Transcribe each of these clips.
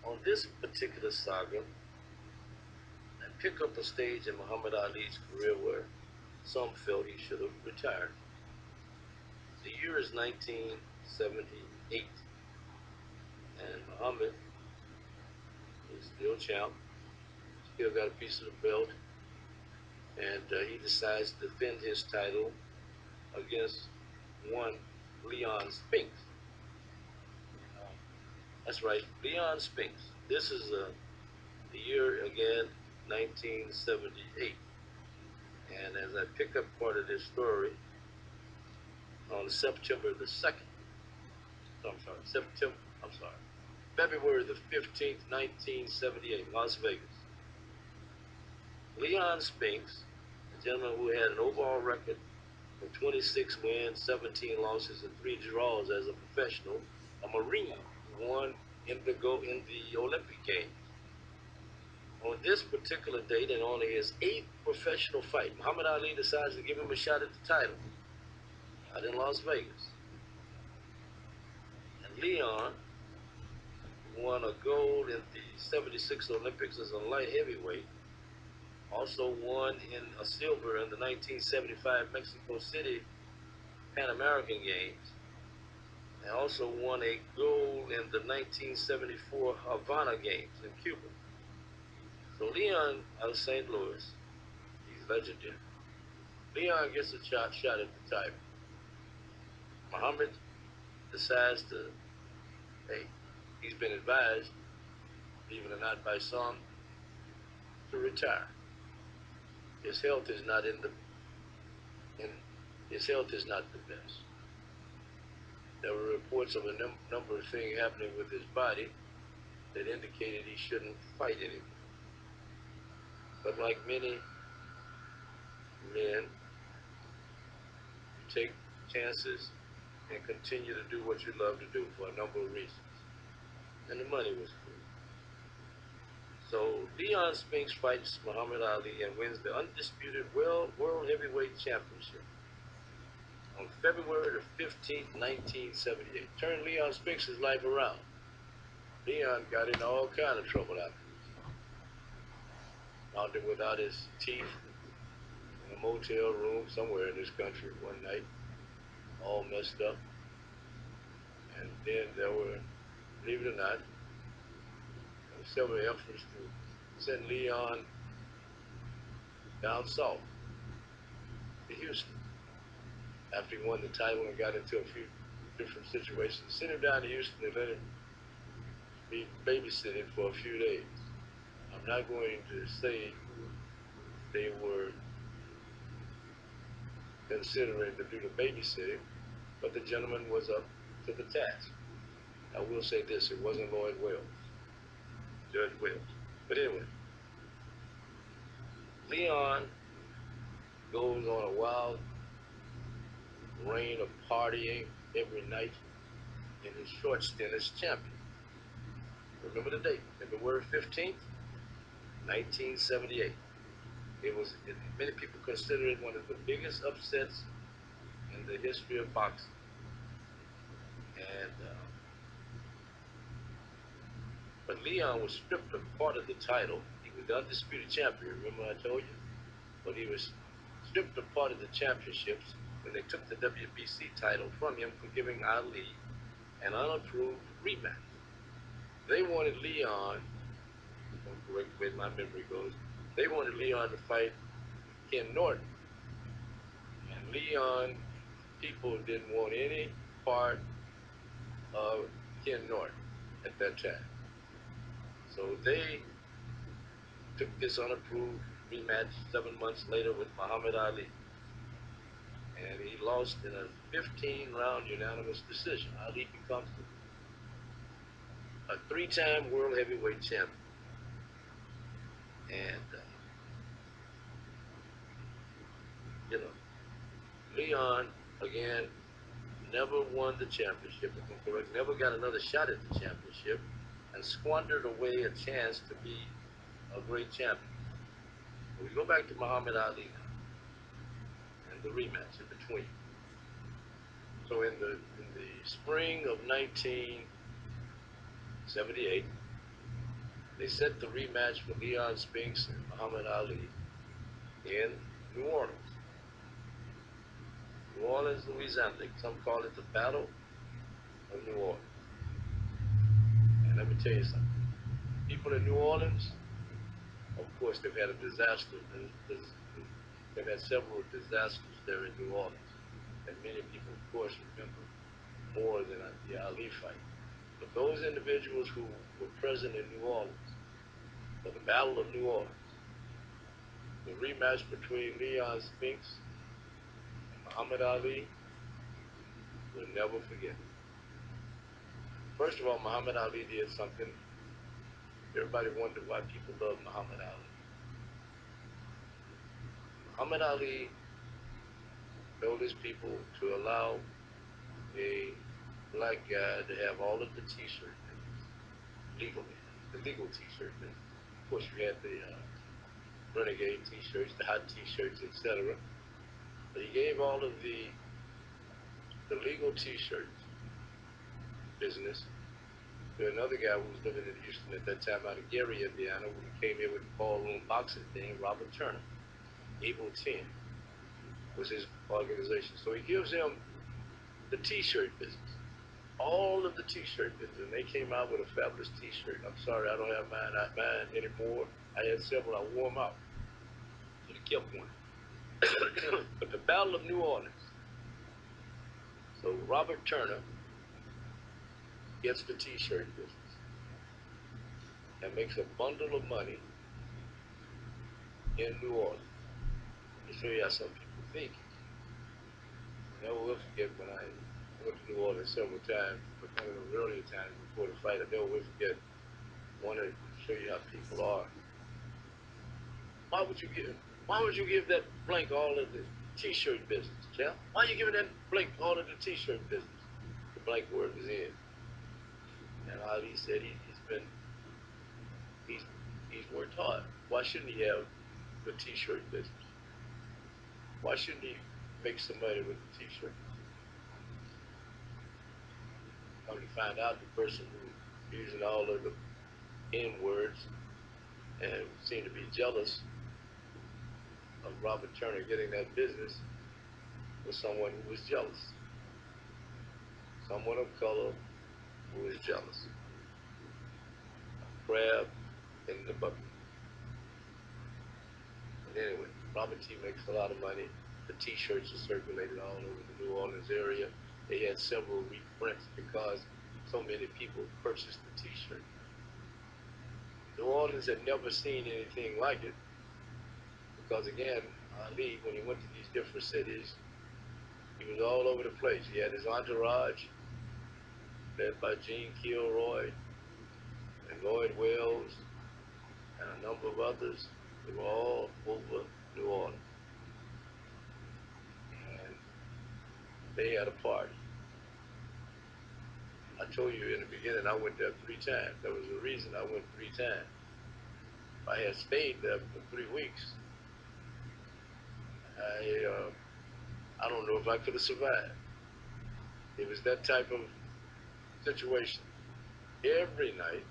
On this particular saga, I pick up a stage in Muhammad Ali's career where some felt he should have retired. The year is 1978, and Muhammad is still champ, still got a piece of the belt, and he decides to defend his title against one Leon Spinks. That's right, Leon Spinks. This is the year again, 1978. And as I pick up part of this story, on September the 2nd, I'm sorry, February the 15th, 1978, Las Vegas. Leon Spinks, a gentleman who had an overall record of 26 wins, 17 losses, and 3 draws as a professional, a Marine, won in the Olympic Games. On this particular date, and only his 8th professional fight, Muhammad Ali decides to give him a shot at the title out in Las Vegas. And Leon won a gold in the 76 Olympics as a light heavyweight, also won in a silver in the 1975 Mexico City Pan American Games, and also won a gold in the 1974 Havana Games in Cuba. So Leon out of St. Louis, he's legendary. Leon gets a shot at the title. Muhammad decides to, hey, he's been advised, believe it or not by some, to retire. His health is not the best. There were reports of a number of things happening with his body that indicated he shouldn't fight anymore. But like many men, you take chances and continue to do what you love to do for a number of reasons. And the money was cool. So Leon Spinks fights Muhammad Ali and wins the undisputed World Heavyweight Championship on February the 15th, 1978. Turned Leon Spinks' life around. Leon got in all kind of trouble after out there without his teeth in a motel room somewhere in this country one night, all messed up. And then there were, believe it or not, several efforts to send Leon down south to Houston after he won the title and got into a few different situations. Sent him down to Houston and let him be babysitting for a few days. I'm not going to say they were considering to do the babysitting, but the gentleman was up to the task. I will say this, it wasn't Judge Wells. But anyway, Leon goes on a wild reign of partying every night in his short stint as champion. Remember the date, February 15th, 1978. Many people consider it one of the biggest upsets in the history of boxing. And but Leon was stripped of part of the title. He was the undisputed champion, remember I told you? But he was stripped of part of the championships when they took the WBC title from him for giving Ali an unapproved rematch. They wanted Leon, I'm correct the way my memory goes, they wanted Leon to fight Ken Norton. And Leon people didn't want any part of Ken Norton at that time. So they took this unapproved rematch 7 months later with Muhammad Ali. And he lost in a 15-round unanimous decision. Ali becomes a 3-time world heavyweight champion. And, Leon, again, never won the championship, if I'm correct, never got another shot at the championship, and squandered away a chance to be a great champion. But we go back to Muhammad Ali now, and the rematch in between. So in the spring of 1978, They set the rematch for Ali-Spinks and Muhammad Ali in New Orleans. New Orleans, Louisiana. Some call it the Battle of New Orleans. And let me tell you something. People in New Orleans, of course, they've had a disaster. They've had several disasters there in New Orleans. And many people, of course, remember more than the Ali fight. But those individuals who were present in New Orleans, for the Battle of New Orleans, the rematch between Ali-Spinks and Muhammad Ali, will never forget. First of all, Muhammad Ali did something. Everybody wondered why people love Muhammad Ali. Muhammad Ali told his people to allow a black guy to have all of the t-shirt legally, the legal t-shirt business. Of course, you had the renegade t-shirts, the hot t-shirts, etc. But he gave all of the legal t-shirts business to another guy who was living in Houston at that time, out of Gary, Indiana, when he came here with the ballroom boxing thing, Robert Turner. Able 10 was his organization. So he gives him the t-shirt business, all of the t-shirt business, and they came out with a fabulous t-shirt. I'm sorry, I don't have mine anymore. I had several, I wore them out. So he kept one. But the Battle of New Orleans. So Robert Turner gets the t-shirt business and makes a bundle of money in New Orleans. To show you how some people think. I never will forget when I went to New Orleans several times, but one of the earlier times before the fight, I never will forget. I wanted to show you how people are. Why would you give that blank all of the t-shirt business, Jeff? Why are you giving that blank all of the t-shirt business? The blank word was in. And Ali said he's worked hard. Why shouldn't he have the t-shirt business? Why shouldn't he make some money with the t-shirt? Come to find out, the person who was using all of the N-words and seemed to be jealous of Robert Turner getting that business was someone who was jealous. Someone of color who was jealous. A crab in the bucket. But anyway, Robert T makes a lot of money. The t-shirts are circulated all over the New Orleans area. They had several reprints because so many people purchased the t-shirt. New Orleans had never seen anything like it because, again, Ali, when he went to these different cities, he was all over the place. He had his entourage, led by Gene Kilroy and Lloyd Wells and a number of others. They were all over New Orleans. And they had a party. I told you in the beginning I went there 3 times. There was a reason I went 3 times. If I had stayed there for 3 weeks, I don't know if I could have survived. It was that type of situation. Every night,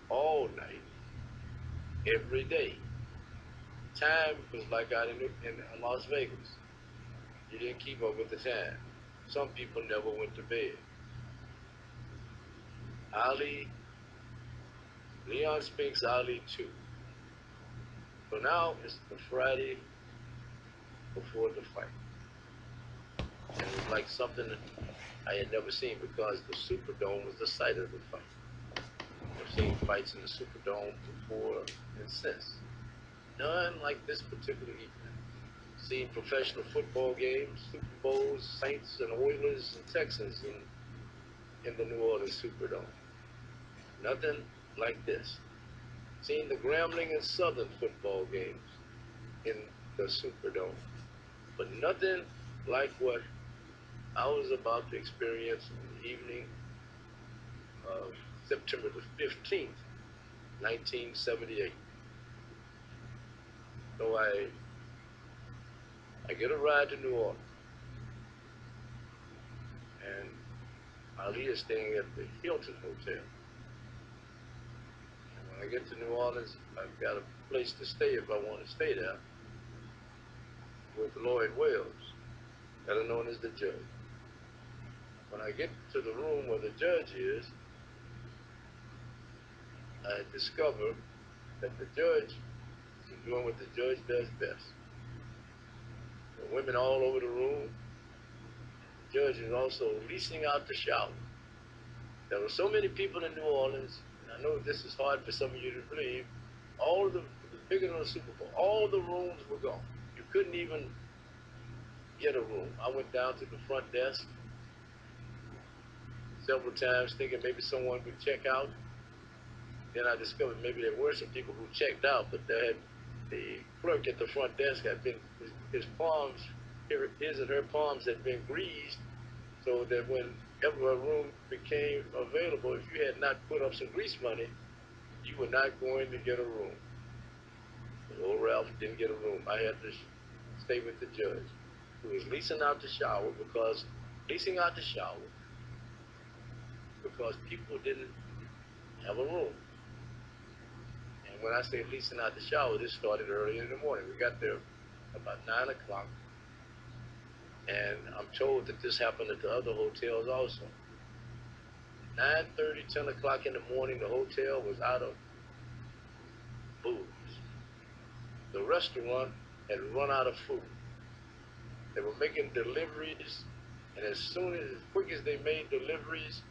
all night, every day. Time was like out in Las Vegas. You didn't keep up with the time. Some people never went to bed. Ali-Spinks Ali 2. So now it's the Friday before the fight. And it was like something I had never seen because the Superdome was the site of the fight. I've seen fights in the Superdome before and since. None like this particular evening. Seen professional football games, Super Bowls, Saints and Oilers and Texans in the New Orleans Superdome. Nothing like this. Seen the Grambling and Southern football games in the Superdome. But nothing like what I was about to experience in the evening of September the 15th, 1978. So I get a ride to New Orleans. And Ali is staying at the Hilton Hotel. And When I get to New Orleans, I've got a place to stay if I want to stay there with Lloyd Wells, better known as the judge. When I get to the room where the judge is, I discover that the judge is doing what the judge does best. There are women all over the room. The judge is also leasing out the shower. There were so many people in New Orleans, and I know this is hard for some of you to believe. All the bigger than the Super Bowl, all the rooms were gone. You couldn't even get a room. I went down to the front desk several times thinking maybe someone would check out. Then I discovered maybe there were some people who checked out, but the clerk at the front desk had been, his palms, his and her palms had been greased, so that whenever a room became available, if you had not put up some grease money, you were not going to get a room. And old Ralph didn't get a room. I had to stay with the judge, who was leasing out the shower because people didn't have a room. And when I say leasing out the shower, this started early in the morning. We got there about 9 o'clock, and I'm told that this happened at the other hotels also. 9:30, 10 o'clock in the morning, the hotel was out of booze. The restaurant had run out of food. They were making deliveries, and as quick as they made deliveries,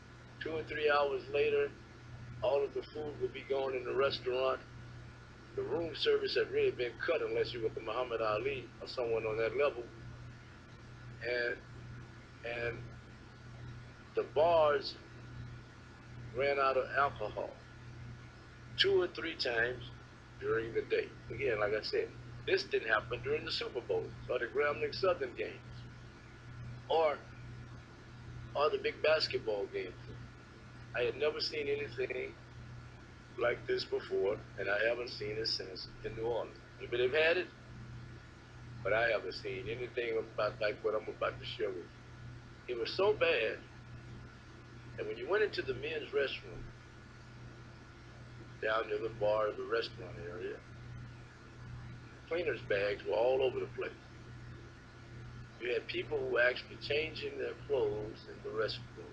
2 or 3 hours later, all of the food would be gone in the restaurant. The room service had really been cut unless you were the Muhammad Ali or someone on that level. And the bars ran out of alcohol 2 or 3 times during the day. Again, like I said, this didn't happen during the Super Bowl or the Grambling Southern games or the big basketball games. I had never seen anything like this before, and I haven't seen it since in New Orleans. Maybe they've had it, but I haven't seen anything about like what I'm about to share with you. It was so bad that when you went into the men's restroom down near the bar of the restaurant area, cleaners' bags were all over the place. You had people who were actually changing their clothes in the restroom.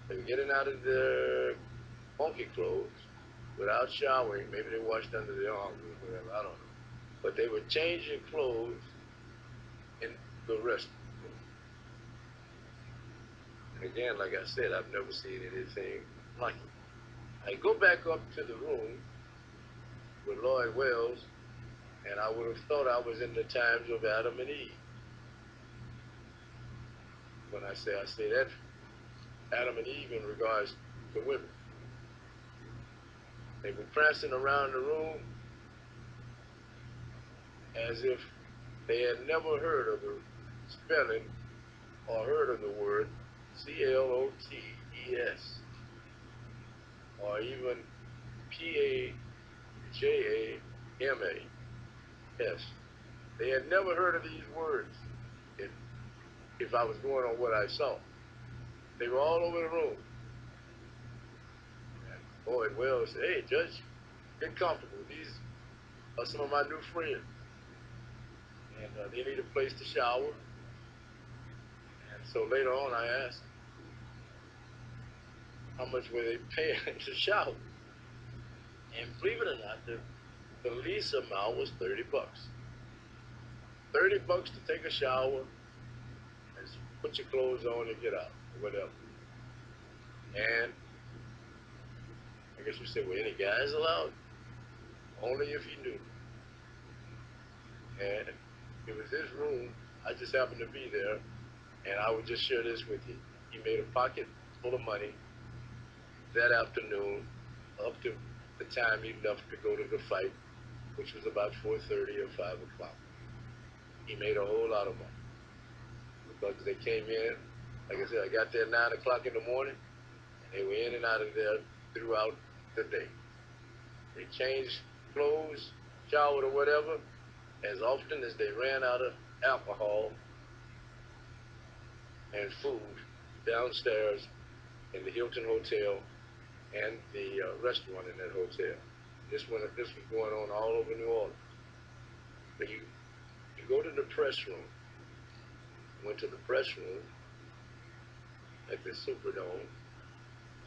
They were getting out of their funky clothes without showering. Maybe they washed under their arms or whatever, I don't know. But they were changing clothes in the restroom. And again, like I said, I've never seen anything like it. I go back up to the room with Lloyd Wells, and I would have thought I was in the times of Adam and Eve. When I say that, Adam and Eve in regards to women. They were prancing around the room as if they had never heard of the spelling or heard of the word CLOTES or even PAJAMAS. They had never heard of these words if I was going on what I saw. They were all over the room. And Lloyd Wells said, "Hey, Judge, get comfortable. These are some of my new friends. And they need a place to shower." And so later on I asked, how much were they paying to shower? And believe it or not, the lease amount was $30. $30 to take a shower and put your clothes on and get out, or whatever. And I guess you say, well, any guys allowed? Only if you knew. And it was his room. I just happened to be there, and I would just share this with you. He made a pocket full of money that afternoon up to the time he left to go to the fight, which was about 4:30 or 5 o'clock. He made a whole lot of money because they came in. Like I said, I got there at 9 o'clock in the morning, and they were in and out of there throughout the day. They changed clothes, showered or whatever, as often as they ran out of alcohol and food downstairs in the Hilton Hotel and the restaurant in that hotel. This was going on all over New Orleans. But you go to the press room. Went to the press room at the Superdome.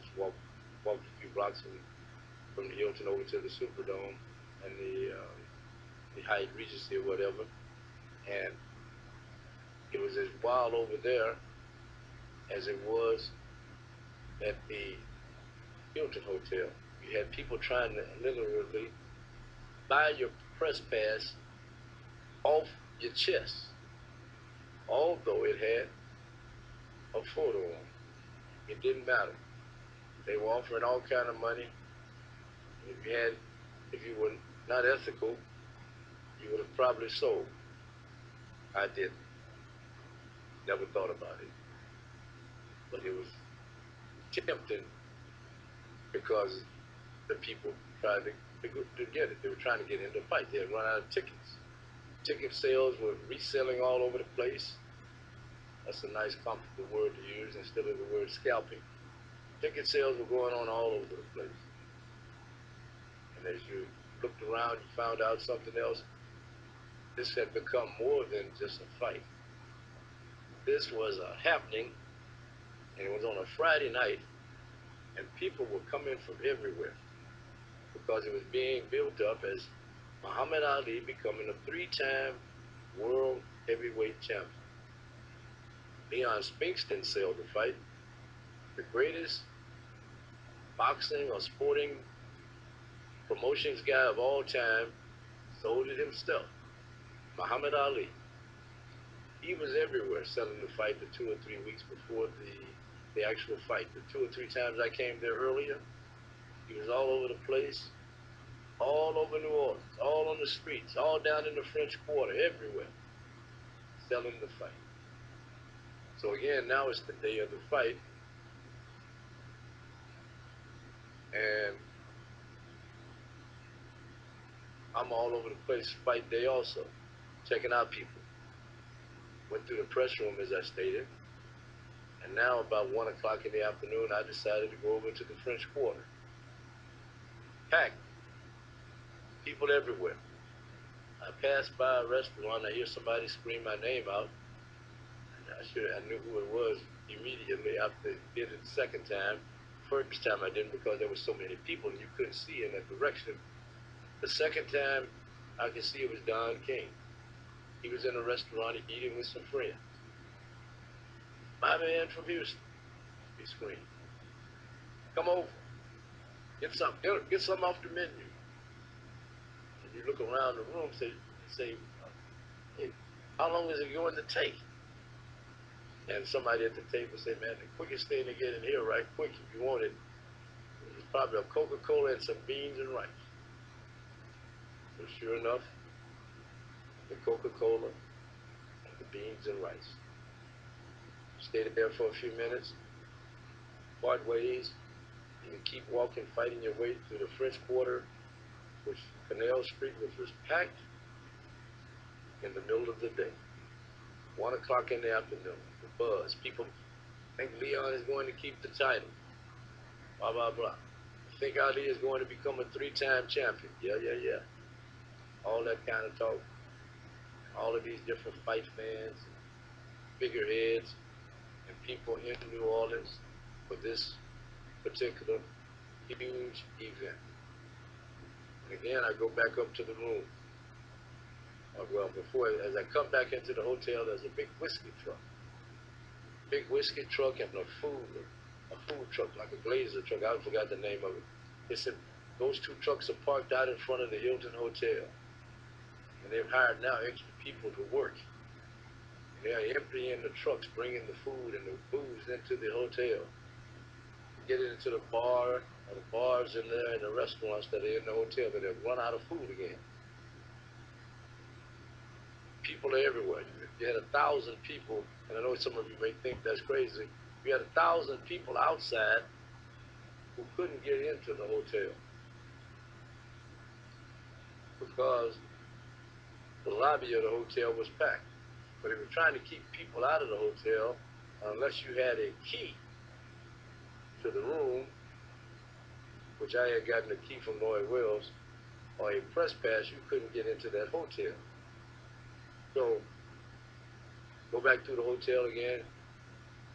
Just walked a few blocks from the Hilton over to the Superdome and the Hyatt Regency or whatever. And it was as wild over there as it was at the Hilton Hotel. You had people trying to literally buy your press pass off your chest, although it had a photo on it. It didn't matter. They were offering all kind of money. If you were not ethical, you would have probably sold. I didn't. Never thought about it. But it was tempting because the people tried to get it. They were trying to get into the fight. They had run out of tickets. Ticket sales were reselling all over the place. That's a nice comfortable word to use instead of the word scalping. Ticket sales were going on all over the place. And as you looked around, you found out something else. This had become more than just a fight. This was a happening, and it was on a Friday night, and people were coming from everywhere because it was being built up as Muhammad Ali becoming a 3-time world heavyweight champion. Ali-Spinks didn't sell the fight. The greatest boxing or sporting promotions guy of all time sold it himself. Muhammad Ali. He was everywhere selling the fight the 2 or 3 weeks before the actual fight. The 2 or 3 times I came there earlier, he was all over the place, all over New Orleans, all on the streets, all down in the French Quarter, everywhere, selling the fight. So again, now it's the day of the fight, and I'm all over the place fight day also, checking out people. Went through the press room as I stated, and now about 1 o'clock in the afternoon, I decided to go over to the French Quarter. Packed, people everywhere. I passed by a restaurant, I hear somebody scream my name out, and I knew who it was immediately after I did it the second time. First time I didn't because there were so many people and you couldn't see in that direction. The second time, I could see it was Don King. He was in a restaurant eating with some friends. My man from Houston, he screamed. Come over, get something off the menu. And you look around the room, say, hey, how long is it going to take? And somebody at the table said, man, the quickest thing to get in here right quick if you want it is probably a Coca-Cola and some beans and rice. So sure enough, the Coca-Cola and the beans and rice. Stayed there for a few minutes, part ways, you keep walking, fighting your way through the French Quarter, which Canal Street, which was packed in the middle of the day. 1 o'clock in the afternoon, the buzz. People think Leon is going to keep the title. Blah, blah, blah. Think Ali is going to become a 3-time champion. Yeah. All that kind of talk. All of these different fight fans, figureheads, and people in New Orleans for this particular huge event. And again, I go back up to the room. Well, as I come back into the hotel, there's a big whiskey truck. Big whiskey truck and a food truck, like a Blazer truck. I forgot the name of it. They said those 2 trucks are parked out in front of the Hilton Hotel. And they've hired now extra people to work. And they're emptying the trucks, bringing the food and the booze into the hotel. Get it into the bar, or the bars in there, and the restaurants that are in the hotel that have run out of food again. People are everywhere. You had 1,000 people, and I know some of you may think that's crazy. You had 1,000 people outside who couldn't get into the hotel because the lobby of the hotel was packed. But they were trying to keep people out of the hotel unless you had a key to the room which I had gotten a key from Lloyd Wells, or a press pass, you couldn't get into that hotel. So go back to the hotel again,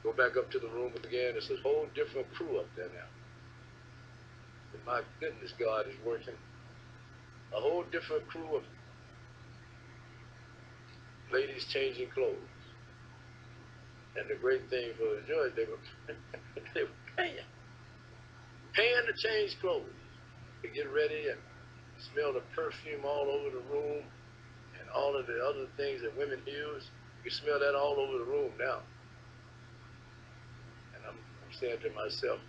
go back up to the room again. It's a whole different crew up there now. And my goodness, God is working. A whole different crew of ladies changing clothes. And the great thing for the judge, they were paying to change clothes, to get ready and smell the perfume all over the room and all of the other things that women use. You smell that all over the room now. And I'm saying to myself,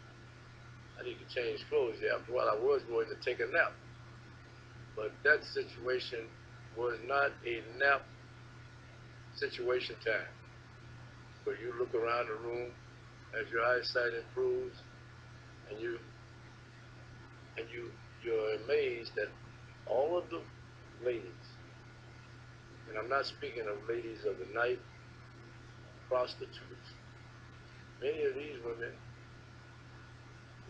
I need to change clothes. Yeah, after a while I was going to take a nap. But that situation was not a nap situation time. So you look around the room as your eyesight improves, and you're amazed that all of the ladies, and I'm not speaking of ladies of the night, prostitutes. Many of these women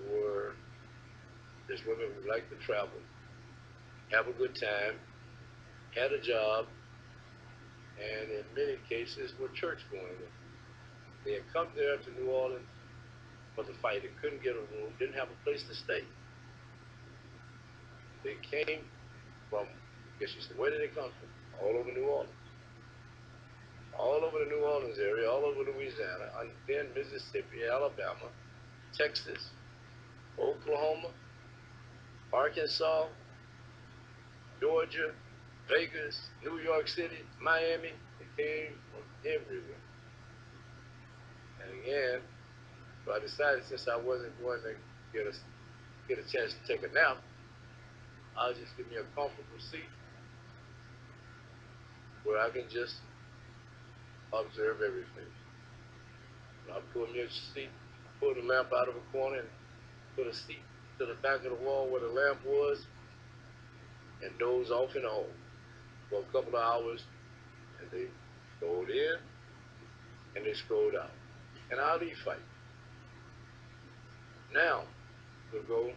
were just women who like to travel, have a good time, had a job, and in many cases were church going. They had come there to New Orleans for the fight and couldn't get a room, didn't have a place to stay. They came from, I guess you said, where did they come from? All over New Orleans. All over the New Orleans area, all over Louisiana, and then Mississippi, Alabama, Texas, Oklahoma, Arkansas, Georgia, Vegas, New York City, Miami. They came from everywhere. And again, so I decided, since I wasn't going to get a chance to take a nap, I'll just give me a comfortable seat where I can just observe everything. I pull me a seat, pull the lamp out of a corner, and put a seat to the back of the wall where the lamp was, and doze off in the hole for a couple of hours, and they strolled in and they strolled out. An Ali fight. Now, we'll go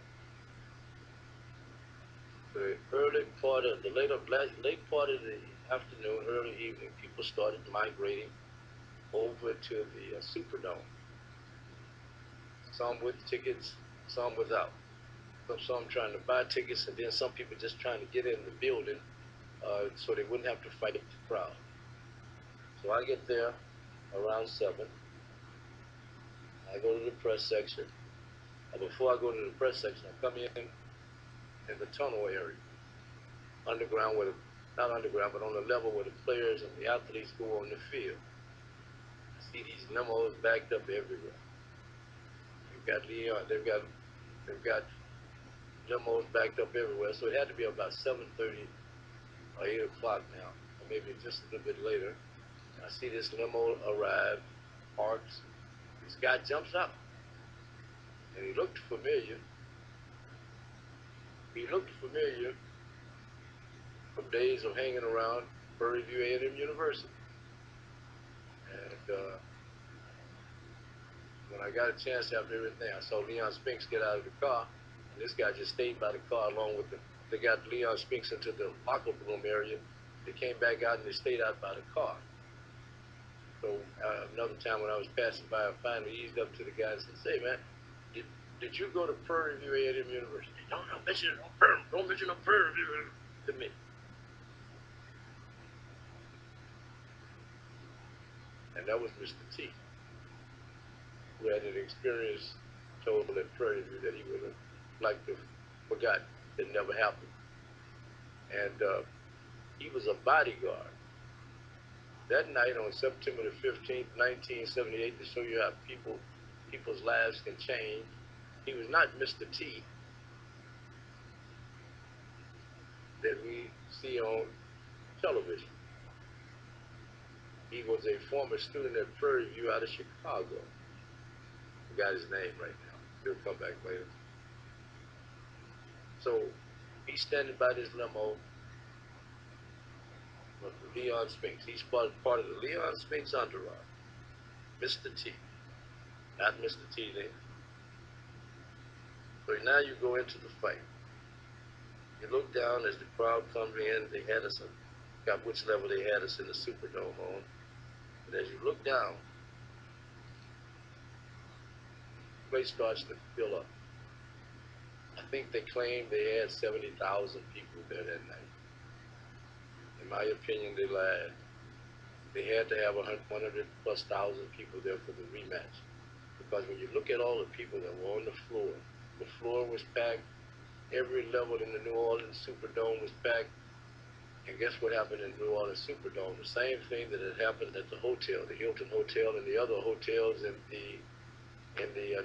to the early part of the late part of the afternoon, early evening. People started migrating over to the Superdome. Some with tickets, some without. Some trying to buy tickets, and then some people just trying to get in the building so they wouldn't have to fight the crowd. So I get there around 7. I go to the press section. Before I go to the press section, I come in the tunnel area, underground, not underground, but on the level where the players and the athletes go on the field. I see these limos backed up everywhere. They've got limos backed up everywhere. So it had to be about 7:30 or 8 o'clock now, or maybe just a little bit later. I see this limo arrive, parks. This guy jumps out, and he looked familiar. He looked familiar from days of hanging around Prairie View A&M University. And when I got a chance after everything, I saw Ali-Spinks get out of the car, and this guy just stayed by the car along with them. They got Ali-Spinks into the locker room area. They came back out and they stayed out by the car. So another time when I was passing by, I finally eased up to the guy and said, "Say, man, did you go to Prairie View A&M University?" Don't mention no Prairie View to me. And that was Mr. T, who had an experience told at Prairie View that he would have liked to have forgotten. It never happened. And he was a bodyguard. That night on September the 15th, 1978, to show you how people's lives can change, he was not Mr. T that we see on television. He was a former student at Prairie View out of Chicago. I got his name right now. He'll come back later. So he's standing by this limo with Ali-Spinks. He's part of the Ali-Spinks entourage. Mr. T. Not Mr. T then. So now you go into the fight. You look down as the crowd comes in. They had us, got which level they had us in the Superdome on. But as you look down, the place starts to fill up. I think they claimed they had 70,000 people there that night. In my opinion, they lied. They had to have 100 plus thousand people there for the rematch. Because when you look at all the people that were on the floor was packed. Every level in the New Orleans Superdome was packed. And guess what happened in New Orleans Superdome? The same thing that had happened at the hotel, the Hilton Hotel, and the other hotels in the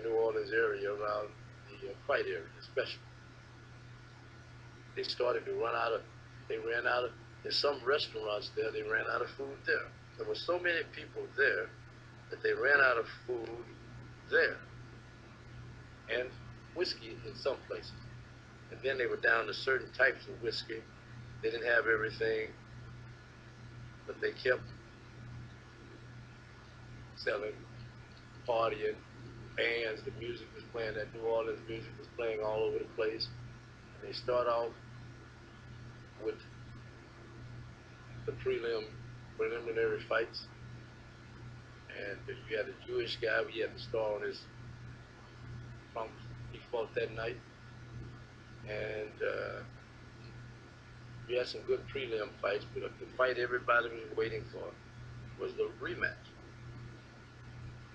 New Orleans area around the fight area, especially. They started to they ran out of, in some restaurants there, they ran out of food there. There were so many people there that they ran out of food there. And whiskey in some places. And then they were down to certain types of whiskey. They didn't have everything, but they kept selling, partying, bands, the music was playing, that New Orleans music was playing all over the place. And they start off with the preliminary fights. And you had a Jewish guy, he had the star on his trunk. He fought that night. And we had some good prelim fights, but the fight everybody was waiting for was the rematch.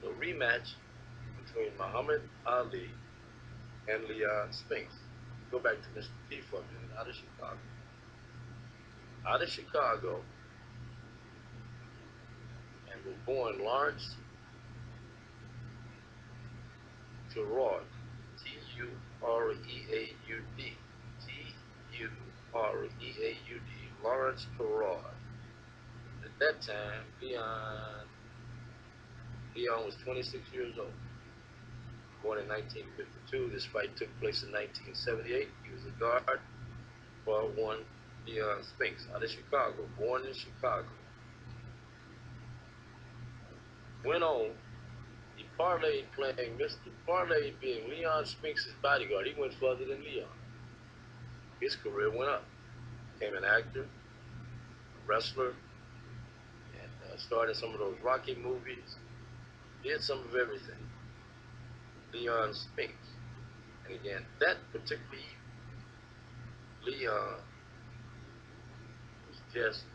The rematch between Muhammad Ali and Ali-Spinks. Go back to Mr. T for a minute, out of Chicago. Out of Chicago, and was born Lawrence Tureaud, Tureaud, Tureaud, Lawrence Tureaud. At that time, Leon was 26 years old. Born in 1952. This fight took place in 1978. He was a guard for one Ali-Spinks out of Chicago. Born in Chicago. Went on. He parlayed playing Mr. Parlay being Ali-Spinks' bodyguard. He went further than Leon. His career went up. Became an actor, a wrestler, and started some of those Rocky movies. Did some of everything. Ali-Spinks. And again, that particular Leon was just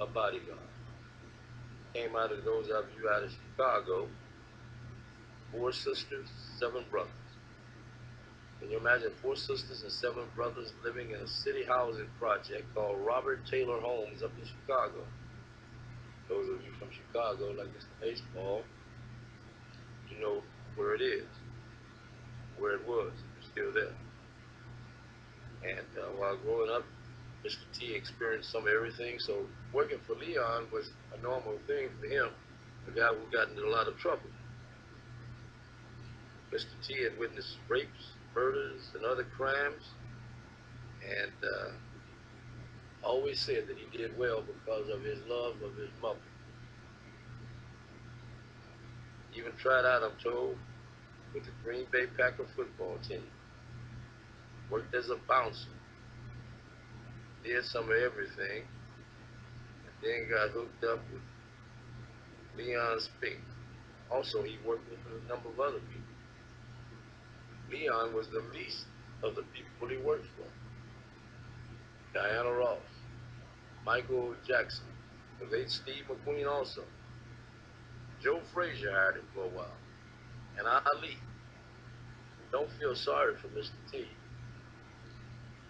a bodyguard. Came out of those of you out of Chicago, 4 sisters, 7 brothers. Can you imagine 4 sisters and 7 brothers living in a city housing project called Robert Taylor Homes up in Chicago? Those of you from Chicago, like Mr. Baseball, you know where it is, where it was. It's still there. And while growing up, Mr. T experienced some of everything, so working for Leon was a normal thing for him, a guy who got into a lot of trouble. Mr. T had witnessed rapes, murders, and other crimes, and always said that he did well because of his love of his mother. Even tried out, I'm told, with the Green Bay Packer football team. Worked as a bouncer. Did some of everything. And then got hooked up with Ali-Spinks. Also, he worked with a number of other people. Leon was the least of the people he worked for. Diana Ross, Michael Jackson, the late Steve McQueen also. Joe Frazier hired him for a while. And Ali. Don't feel sorry for Mr. T.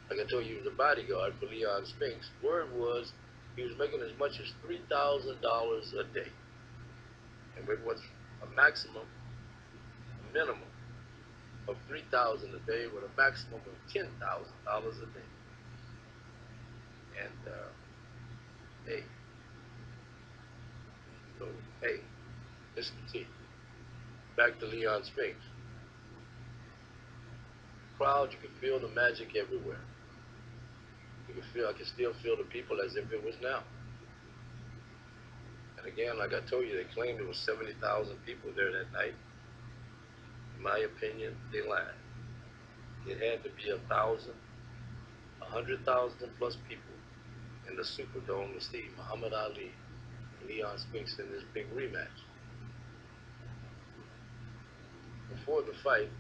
Like I told you, he was a bodyguard for Ali-Spinks. Word was he was making as much as $3,000 a day. And with what's a maximum, a minimum of $3,000 a day with a maximum of $10,000 a day. And hey, so hey, Mr. T. Back to Ali-Spinks. Crowd, you can feel the magic everywhere. I can still feel the people as if it was now. And again, like I told you, they claimed there was 70,000 people there that night. In my opinion, they lied. It had to be 1,000, 100,000 plus people in the Superdome to see Muhammad Ali and Leon Spinks in this big rematch. Before the fight,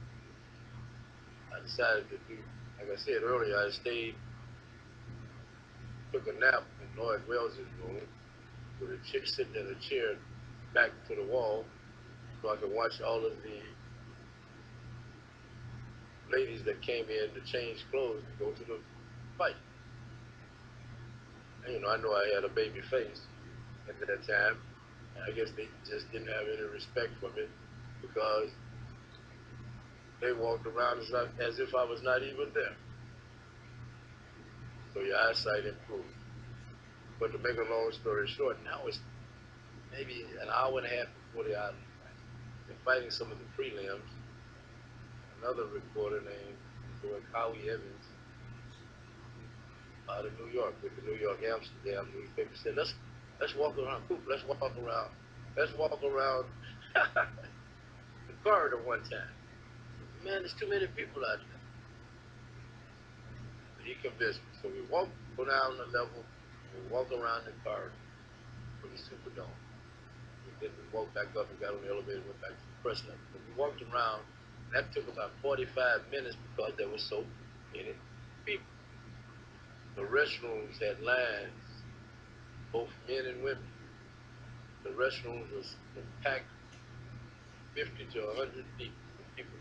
I decided to do, like I said earlier, I took a nap in Lloyd Wells' room with a chick sitting in a chair back to the wall so I could watch all of the ladies that came in to change clothes to go to the fight. And, I know I had a baby face at that time. I guess they just didn't have any respect for me because they walked around as if I was not even there. So your eyesight improved. But to make a long story short, now it's maybe an hour and a half before the Ali fight. They're fighting some of the prelims. Another reporter named Howie Evans out of New York with the New York Amsterdam newspaper said, let's walk around. Let's walk around. Let's walk around the corridor one time. Man, there's too many people out there. But he convinced me. So we go down the level, and we walk around the corridor for the Superdome. And then we walked back up and got on the elevator and went back to the press level. But we walked around, and that took about 45 minutes because there were so many people. The restrooms had lines, both men and women. The restrooms was packed 50 to 100 people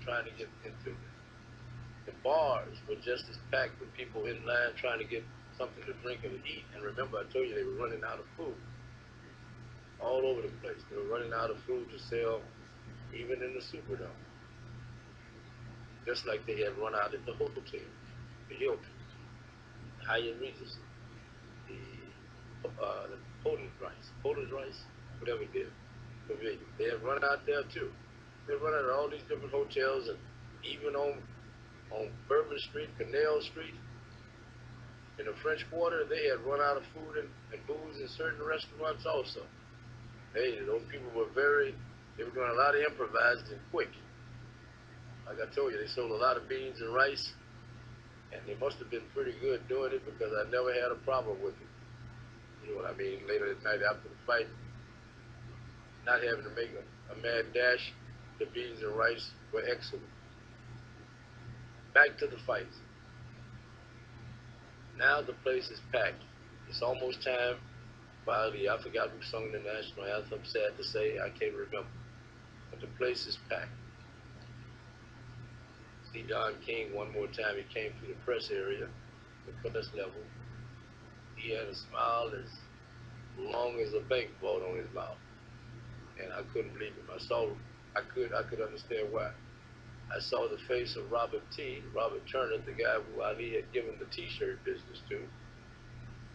trying to get into them. The bars were just as packed with people in line trying to get something to drink and to eat. And remember, I told you they were running out of food all over the place. They were running out of food to sell even in the Superdome. Just like they had run out at the hotel, the Hilton, the Hyatt Regency, the Poland rice, whatever it is, pavilion. They had run out there too. They run out at all these different hotels, and even on Bourbon Street, Canal Street, in the French Quarter, they had run out of food and booze in certain restaurants also. Hey, those people were they were doing a lot of improvising quick. Like I told you, they sold a lot of beans and rice, and they must have been pretty good doing it because I never had a problem with it. You know what I mean? Later at night after the fight, not having to make a mad dash, the beans and rice were excellent. Back to the fights. Now the place is packed. It's almost time for Ali. I forgot who sung the national anthem. Sad to say, I can't remember. But the place is packed. See Don King one more time. He came through the press area, the press level. He had a smile as long as a bank vault on his mouth, and I couldn't believe him. I could understand why. I saw the face of Robert Turner, the guy who Ali had given the T-shirt business to.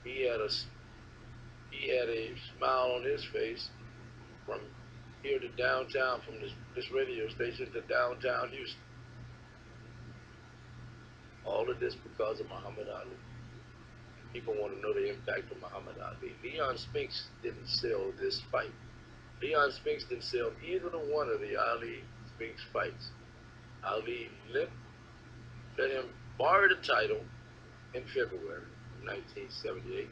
He had a smile on his face from here to downtown, from this radio station to downtown Houston. All of this because of Muhammad Ali. People want to know the impact of Muhammad Ali. Leon Spinks didn't sell this fight. Leon Spinks didn't sell either one of the Ali-Spinks fights. Ali let him borrow the title in February of 1978,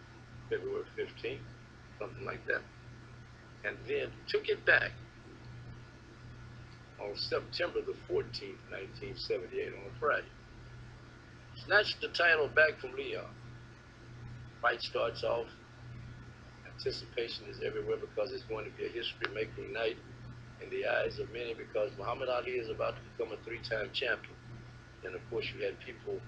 February 15th, something like that, and then took it back on September the 14th, 1978, on a Friday. Snatched the title back from Leon. Fight starts off. Anticipation is everywhere because it's going to be a history-making night in the eyes of many because Muhammad Ali is about to become a three-time champion. And of course you had people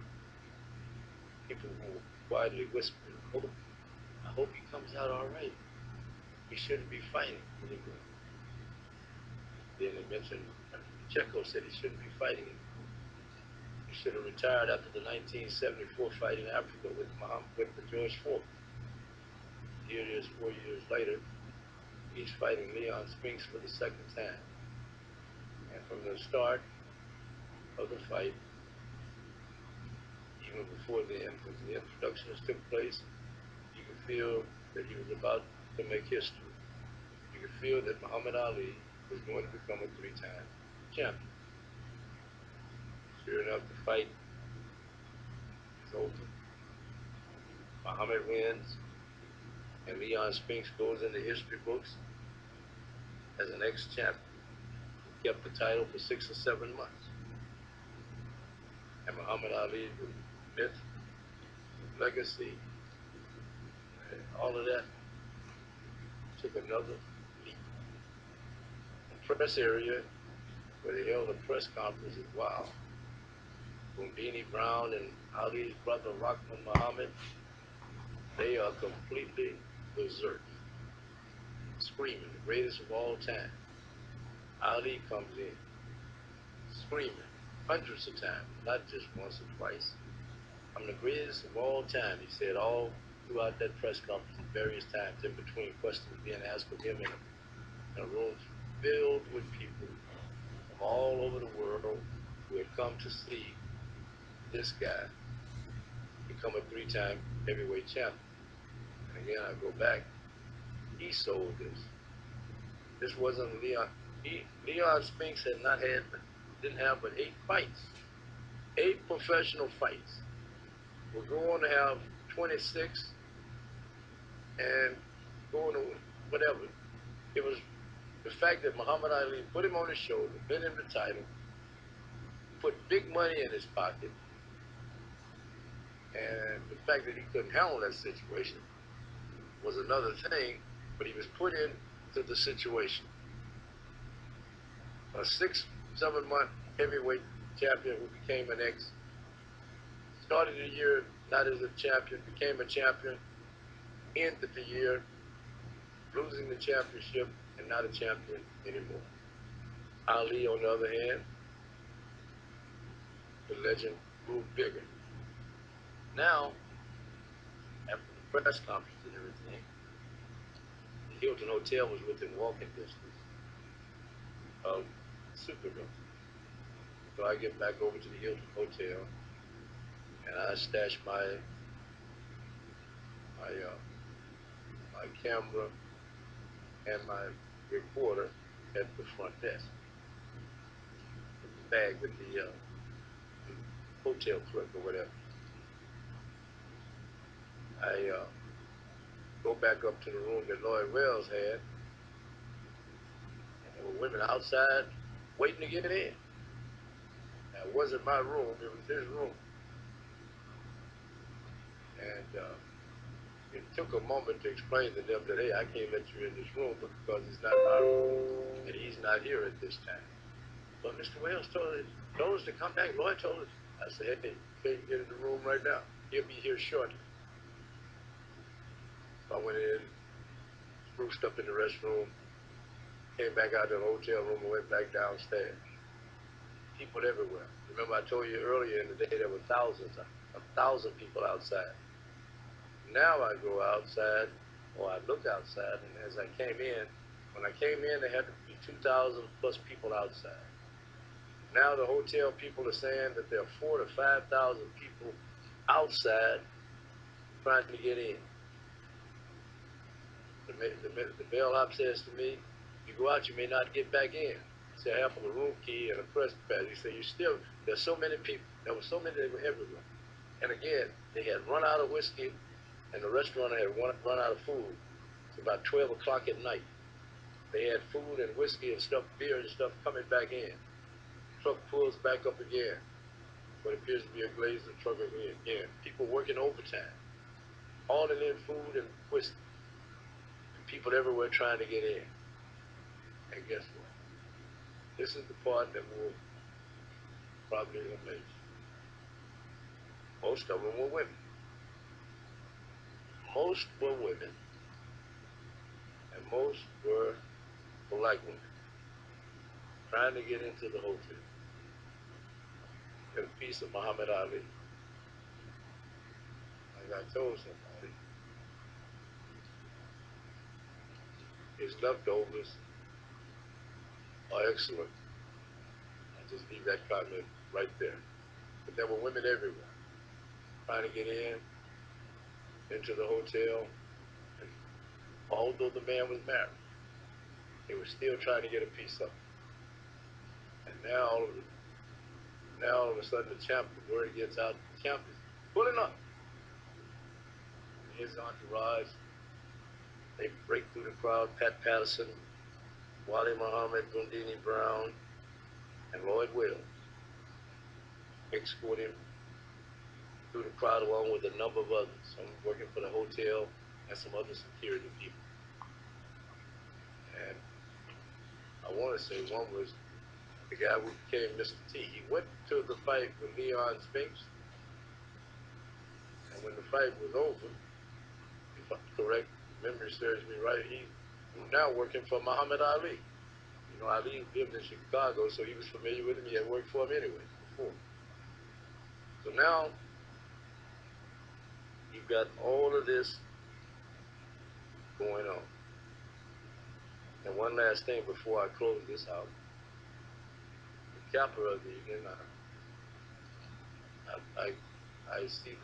who were quietly whispering, I hope he comes out all right. He shouldn't be fighting anymore. Then they mentioned Checo said he shouldn't be fighting anymore. He should have retired after the 1974 fight in Africa with the George Ford. Here it is 4 years later. He's fighting Leon Spinks for the second time. And from the start of the fight, even before the introductions took place, you could feel that he was about to make history. You could feel that Muhammad Ali was going to become a three-time champion. Sure enough, the fight It's over. Muhammad wins, and Ali-Spinks goes into history books as an ex-champion. He kept the title for 6 or 7 months. And Muhammad Ali, the myth, legacy, and all of that took another leap. The press area where they held a press conference is wild. Boondini Brown and Ali's brother Rahman Muhammad, they are completely berserk, screaming, the greatest of all time. Ali comes in, screaming, hundreds of times, not just once or twice. I'm the greatest of all time, he said all throughout that press conference at various times in between questions being asked of him in a room filled with people from all over the world who had come to see this guy become a 3-time heavyweight champion. And again, I go back, he sold this. This wasn't Leon. Ali-Spinks didn't have but 8 fights. 8 professional fights. We're going to have 26 and going to whatever. It was the fact that Muhammad Ali put him on his shoulder, bid him the title, put big money in his pocket, and the fact that he couldn't handle that situation was another thing, but he was put into the situation. A 6-7 month heavyweight champion who became an ex, started the year not as a champion, became a champion, ended the year losing the championship and not a champion anymore. Ali, on the other hand, the legend grew bigger. Now, after the press conference and everything, the Hilton Hotel was within walking distance of Superdome. So I get back over to the Hilton Hotel, and I stash my camera and my recorder at the front desk. The bag with the hotel clerk or whatever. I go back up to the room that Lloyd Wells had, and there were women outside waiting to get in. Now, it wasn't my room, it was his room. And it took a moment to explain to them that, hey, I can't let you in this room because it's not my room, and he's not here at this time. But Mr. Wells told us to come back. Lloyd told us. I said, hey, you can't get in the room right now. He'll be here shortly. So I went in, spruced up in the restroom, came back out to the hotel room and went back downstairs. People everywhere. Remember I told you earlier in the day there were thousands, 1,000 people outside. Now I go outside, or I look outside, and as I came in, when I came in, there had to be 2,000 plus people outside. Now the hotel people are saying that there are 4,000 to 5,000 people outside trying to get in. The bellhop says to me, you go out, you may not get back in. He said, I have a room key and a press pass. He said, there's so many people. There were so many, they were everywhere. And again, they had run out of whiskey, and the restaurant had run out of food. It's about 12 o'clock at night. They had food and whiskey and stuff, beer and stuff coming back in. Truck pulls back up again. What appears to be a glazing truck again. People working overtime, hauling in food and whiskey. And people everywhere trying to get in. And guess what? This is the part that will probably amaze you. Most of them were women. Most were women, and most were black women trying to get into the hotel. Get a piece of Muhammad Ali. Like I told somebody, his leftovers are excellent. I just leave that comment right there. But there were women everywhere trying to get into the hotel. And although the man was married, they were still trying to get a piece of it. And now all of a sudden the word gets out, the champion pulling up. His entourage, they break through the crowd. Pat Patterson, Wally Muhammad, Bundini Brown, and Lloyd Wells escort him through the crowd along with a number of others. Some working for the hotel and some other security people. And I want to say one was the guy who became Mr. T. He went to the fight with Ali-Spinks, and when the fight was over, if I'm correct, memory serves me right, he's now working for Muhammad Ali. You know, Ali lived in Chicago, so he was familiar with him. He had worked for him anyway before. So now you've got all of this going on. And one last thing before I close this out. The capper of the evening, I see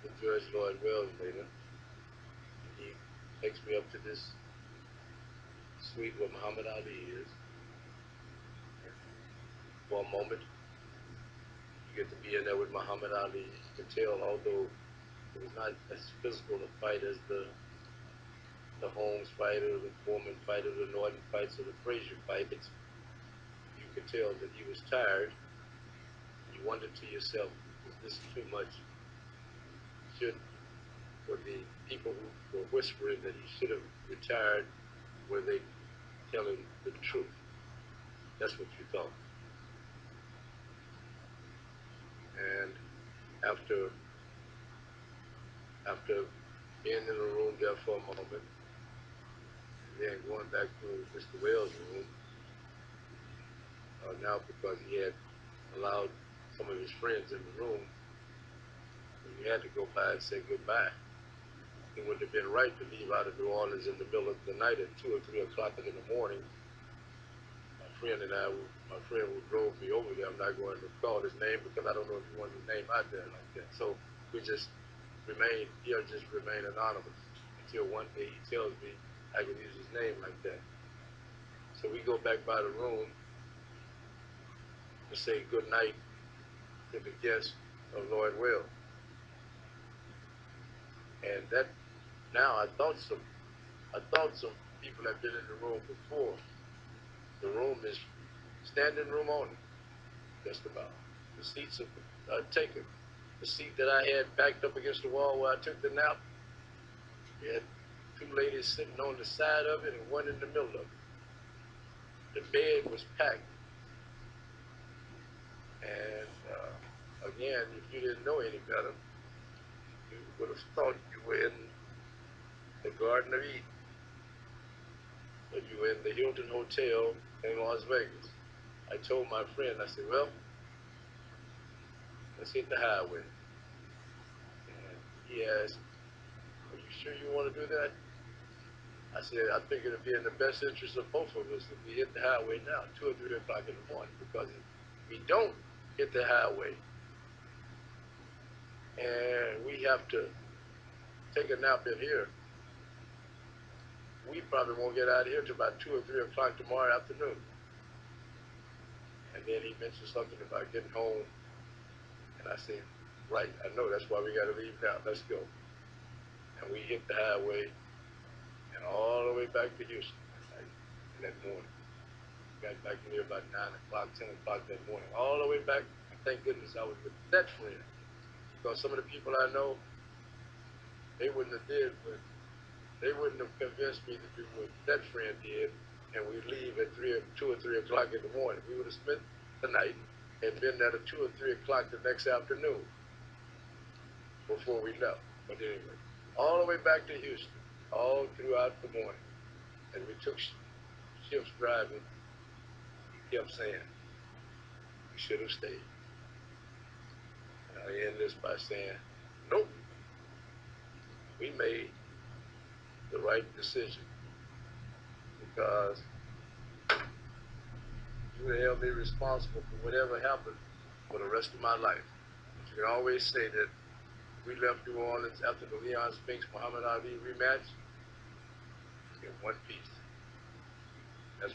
the Judge Lloyd Wells later. He takes me up to this suite where Muhammad Ali is. For a moment, you get to be in there with Muhammad Ali. You can tell, although it was not as physical a fight as the Holmes fight or the Foreman fight or the Norton fights or the Frazier fight, you could tell that he was tired. You wondered to yourself, is this too much? For the people who were whispering that he should have retired, were they telling the truth? That's what you thought. And after being in the room there for a moment, then going back to Mr. Wells' room, now because he had allowed some of his friends in the room, he had to go by and say goodbye. It wouldn't have been right to leave out of New Orleans in the middle of the night at 2 or 3 o'clock in the morning. My friend who drove me over there, I'm not going to call his name because I don't know if he wanted his name out there like that. So he'll just remain anonymous until one day he tells me I can use his name like that. So we go back by the room to say good night to the guest of Lloyd Wells. And that, now I thought some people have been in the room before. The room is standing room only, just about. The seats are taken. The seat that I had backed up against the wall where I took the nap, you had 2 ladies sitting on the side of it and one in the middle of it. The bed was packed. And again, if you didn't know any better, you would have thought you were in the Garden of Eden. But you were in the Hilton Hotel in Las Vegas. I told my friend, I said, well, let's hit the highway. And he asked, are you sure you want to do that? I said, I think it'll be in the best interest of both of us if we hit the highway now, 2 or 3 o'clock in the morning, because if we don't hit the highway and we have to take a nap in here, we probably won't get out of here till about 2 or 3 o'clock tomorrow afternoon. And then he mentioned something about getting home, and I said, right, I know, that's why we got to leave now, let's go. And we hit the highway and all the way back to Houston that morning. Got back in here about 9 o'clock, 10 o'clock that morning. All the way back, thank goodness I was with that friend. Because some of the people I know, they wouldn't have did, but they wouldn't have convinced me to do what that friend did, and we leave at 2 or 3 o'clock in the morning. We would have spent the night and been there at 2 or 3 o'clock the next afternoon before we left. But anyway, all the way back to Houston, all throughout the morning. And we took shifts driving. He kept saying, we should have stayed. And I end this by saying, nope, we made the right decision, because you would have held me responsible for whatever happened for the rest of my life. But you can always say that we left New Orleans after the Ali-Spinks Muhammad Ali rematch in one piece.